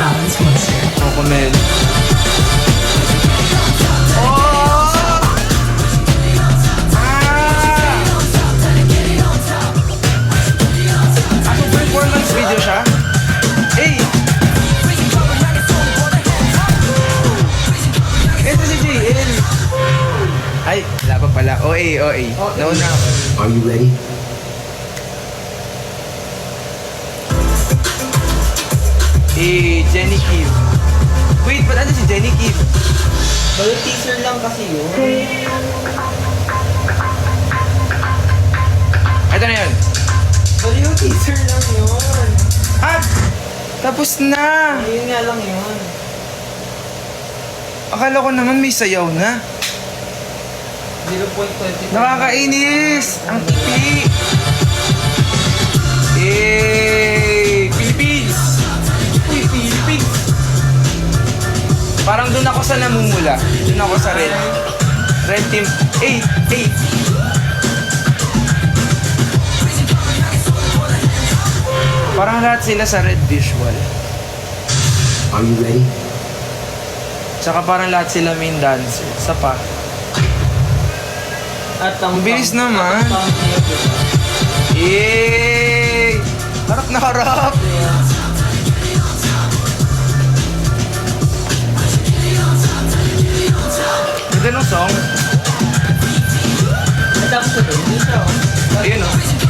balance moisture. Coconut. Performance video siya? Eh! Ito si JL. Ay, wala pa pala. OA. Nauna ako. Are you ready? Jenny Kim. Wait, ba't ano si Jenny Kim? Balo teaser lang kasi yun. Ito na yun. Balo yung teaser lang yun. Ah! Tapos na! Ayun nga lang yun. Akala ko naman may sayaw na. 0.25. Nakakainis! Ang tipi! Philippines! Uy, Philippines! Parang doon ako sa namumula. Doon ako sa red. Red team. Hey! Parang lahat sila sa red visual. Are you ready? Tsaka parang lahat sila main dancer. Sa pa. At ang Ang bilis naman. Yay! Harap na harap! Ganda ng song. Tapos ito, hindi siya. Ayun o.